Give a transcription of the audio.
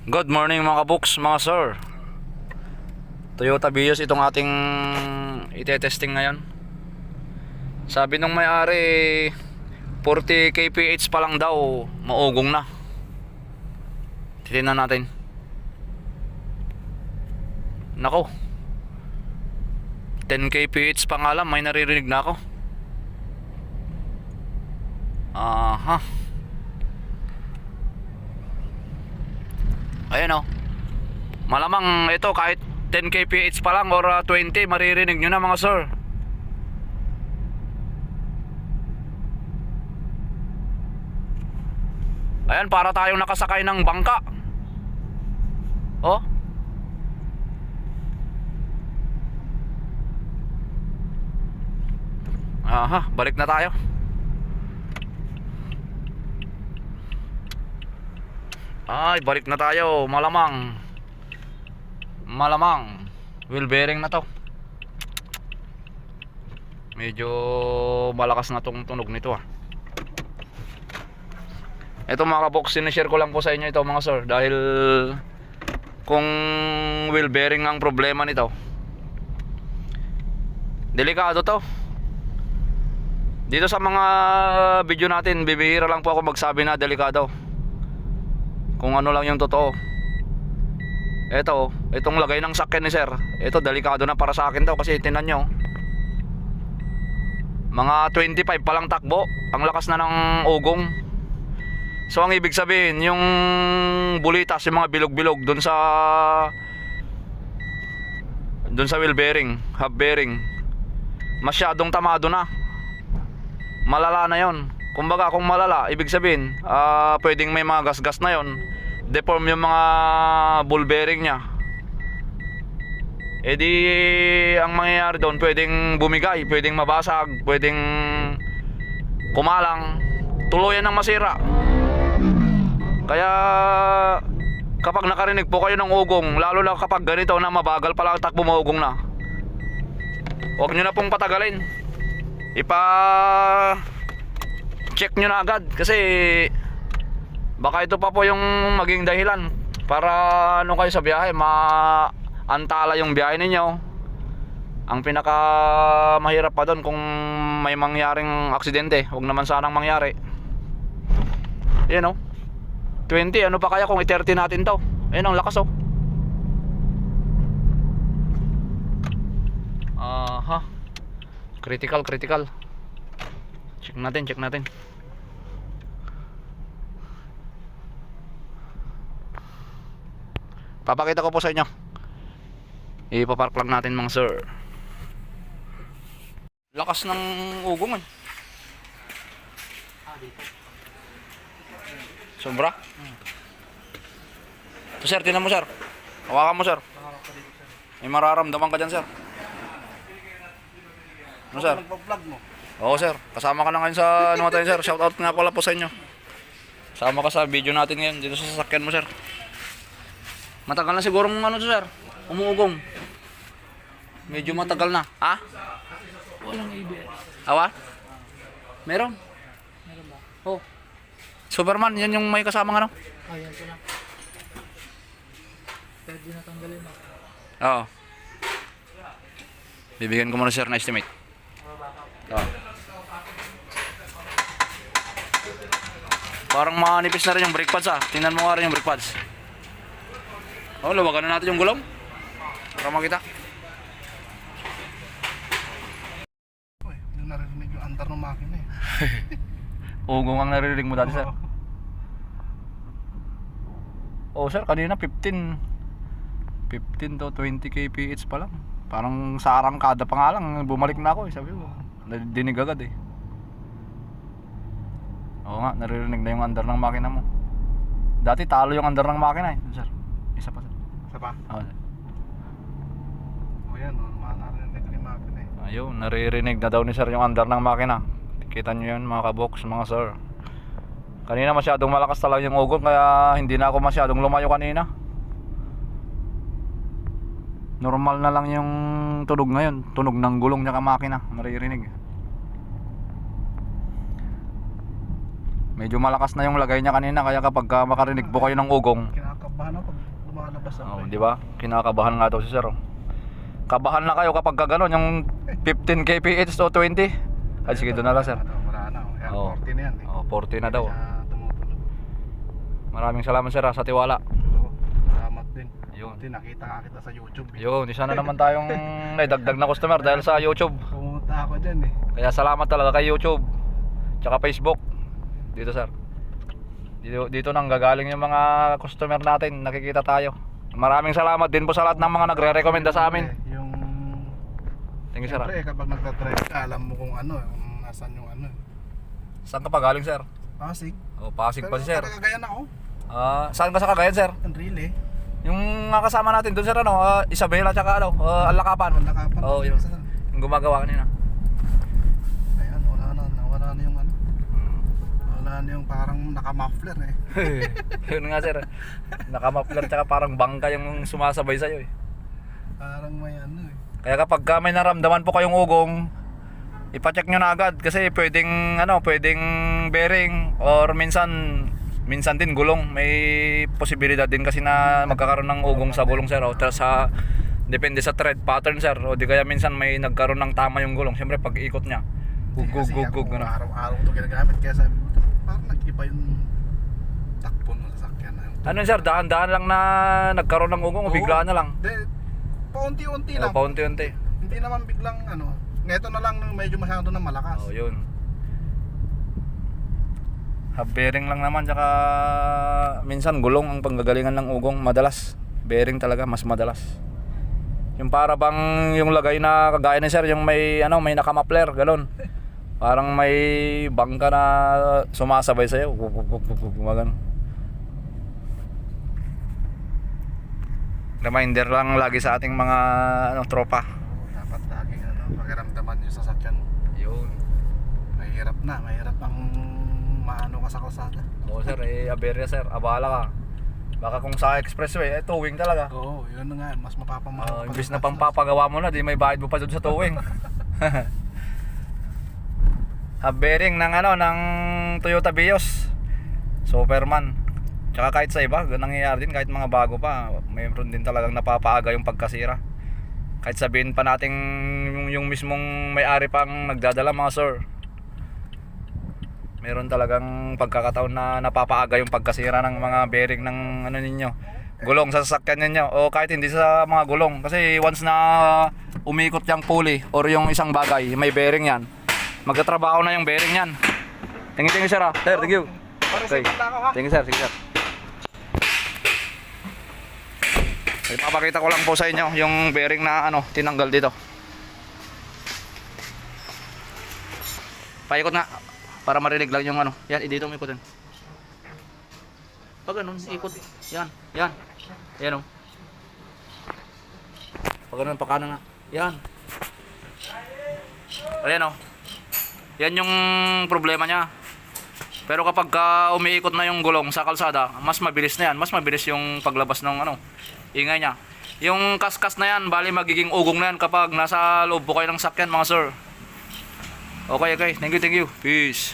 Good morning mga kabuks, mga sir. Toyota Vios itong ating ite-testing ngayon. Sabi nung may-ari 40 kph pa lang daw maugong na. Titingnan natin. Nako, 10 kph pa nga lang may naririnig na ako. Aha. Ayan o. Malamang ito kahit 10 kph pa lang or 20 maririnig nyo na mga sir. Ayan, para tayong nakasakay ng bangka. Oh. Aha, balik na tayo. Ay, balik na tayo. Malamang wheel bearing na to. Medyo malakas na tong tunog nito ah. Ito mga kabox, sinishare ko lang po sa inyo ito mga sir. Dahil kung wheel bearing ang problema nito, delikado to. Dito sa mga video natin, bibihira lang po ako magsabi na delikado. Kung ano lang yung totoo. Itong lagay ng sakyan ni sir, ito delikado na para sa akin to. Kasi tingnan nyo, mga 25 pa lang takbo, ang lakas na ng ugong. So ang ibig sabihin, yung bulitas, yung mga bilog-bilog dun sa wheel bearing, hub bearing, masyadong tamado na. Malala na yon. Kumbaga kung malala, ibig sabihin pwedeng may mga gas-gas na yon, deform yung mga ball bearing nya. E di ang mangyayari doon, pwedeng bumigay, pwedeng mabasag, pwedeng kumalang, tuluyan ng masira. Kaya kapag nakarinig po kayo ng ugong, lalo na kapag ganito na mabagal pala ang takbo, maugong na, huwag nyo na pong patagalin. Check nyo na agad, kasi baka ito pa po yung maging dahilan para ano kayo sa biyahe, maantala yung biyahe ninyo. Ang pinaka mahirap pa doon kung may mangyaring aksidente, huwag naman sanang mangyari. Yan o, 20, ano pa kaya kung i-30 natin to. Ayun ang lakas o. Aha, critical. Check natin. Papakita ko po sa inyo. Ipapark lang natin mga sir. Lakas ng ugong eh. Sobra. So sir, tinan mo sir. Hawakan mo sir. May mararamdaman ka dyan sir. Ano sir? Nagpa-vlog mo. Oo sir, kasama ka na ngayon sa ano natin sir. Shoutout nga pala po sa inyo. Sama ka sa video natin ngayon dito sa sasakyan mo sir. Matagal na siguro ano to sir, umuugong. Medyo matagal na. Ha? Walang ABS. Awa? Meron? Meron ba? Oh. Superman, yan yung may kasamang ano? Ayan ko na. Pwede na tanggalin mo. Oo. Bibigyan ko muna sir na estimate. Oo. Parang manipis na rin yung brake pads ah. Tingnan mo nga rin yung brake pads. Oh, luwagan na natin yung gulong para makita. Uy, hindi narinig yung andar ng makina eh. Ugong ang naririnig mo dati sir. Oh sir, kanina 15 to 20 kph pa lang. Parang sa arangkada pa nga lang, bumalik na ako eh. Sabi ko, dinig agad eh. Oo nga, naririnig na yung andar ng makina mo. Dati talo yung andar ng makina eh sir. Isa pa sir. Isa pa? Oo sir. O yan, narinig yung makina eh. Ayun, naririnig na daw ni sir yung andar ng makina. Kita nyo yun mga kabox, mga sir. Kanina masyadong malakas talaga yung ugong, kaya hindi na ako masyadong lumayo kanina. Normal na lang yung tunog ngayon. Tunog ng gulong niya ka makina, maririnig. Medyo malakas na yung lagay niya kanina, kaya kapag makarinig po kayo ng ugong, Kinakabahan ako pag lumalabas ang Oh, di ba? Kinakabahan nga daw si sir. Oh. Kabahan na kayo kapag gano'n, yung 15 kph to 20. Ay, sige, doon na lang sir. Wala na. Kaya Oo. 40 na yan eh. Oh, 40 na daw. Kaya tumutunog. Maraming salamat sir sa tiwala. Oo, salamat din. Yun. Buti nakita ka kita sa YouTube eh. Yun, isa na naman tayong naidagdag na customer dahil sa YouTube. Pumunta ako dyan eh. Kaya salamat talaga kay YouTube. Tsaka Facebook. Dito sir. Dito nang gagaling yung mga customer natin. Nakikita tayo. Maraming salamat din po sa lahat ng mga nagre-recommenda sa amin. Yung Thank you sir. siyempre, kapag nagtatrive ka, alam mo kung ano, kung nasan yung ano. Saan ka pa galing sir? Pasig. Oh, Pasig pa si sir. Pero Cagayan ako. Saan ka sa Cagayan sir? Ang really. Yung nga kasama natin doon sir ano, Isabela tsaka ano, Alakapan. Nakapan. Oh, yun. Yung gumagawa kanina. Ayan, wala na yung ano. Wala na yung parang naka-muffler eh. Yun nga sir. Naka-muffler tsaka parang bangka yung sumasabay sa'yo eh. Parang may ano eh. Kaya kapag may naramdaman po kayong ugong, ipacheck nyo na agad kasi pwedeng bearing or minsan din gulong. May posibilidad din kasi na magkakaroon ng ugong sa gulong sir. O depende sa thread pattern sir. O di kaya minsan may nagkaroon ng tama yung gulong. Siyempre pag ikot niya, Kasi ako, gano. araw-araw ko ito ginagamit. Kaya sabi ko, parang nag-iba yung takbo ng sasakyan. Ano yun sir, dahan-dahan lang na nagkaroon ng ugong o biglaan na lang? Paunti-unti O lang. paunti-unti. Hindi naman biglang ano. Neto na lang nung medyo masyado na malakas. O yun. Half bearing lang naman tsaka minsan gulong ang panggagalingan ng ugong. Madalas bearing talaga mas madalas. Yung para bang yung lagay na kagaya ni sir, yung may may nakamapler galon. Parang may bangka na sumasabay sa iyo. Gumagano. Reminder lang lagi sa ating mga tropa. Dapat laging pakiramdaman yung sasakyan mo. Yun. Mahirap ang maano ka sa kalsada. Oo sir, aberya sir, abala ka. Baka kung sa expressway, towing talaga. Oo, yun na nga, mas mapapamahal. Imbis na pampapagawa mo na, di may bayad mo pa doon sa towing. Bearing ng ng Toyota Vios, Superman. Tsaka kahit sa iba, nangyayari din kahit mga bago pa, mayroon din talagang napapaaga yung pagkasira. Kahit sabihin pa nating yung mismong may-ari pang nagdadala mga sir. Meron talagang pagkakataon na napapaaga yung pagkasira ng mga bearing ng ninyo. Gulong sa sasakyan ninyo o kahit hindi sa mga gulong. Kasi once na umikot yung pulley or yung isang bagay, may bearing yan. Magtatrabaho na yung bearing yan. Thank you sir ah. Sir, thank you. Okay. Thank you sir, sige sir. Ipapakita ko lang po sa inyo yung bearing na tinanggal dito. Paikot na para marinig lang yung Yan, dito mo ikotin. Pag ganun, ikot. Yan. Yan oh. Pag ganun, pakanan na. Yan. Ayan oh. Yan yung problema niya. Pero kapag umiikot na yung gulong sa kalsada, mas mabilis na yan. Mas mabilis yung paglabas ng ingay niya. Yung kaskas na yan, bali magiging ugong na yan kapag nasa loob po kayo ng sakyan mga sir. Okay. Thank you. Peace.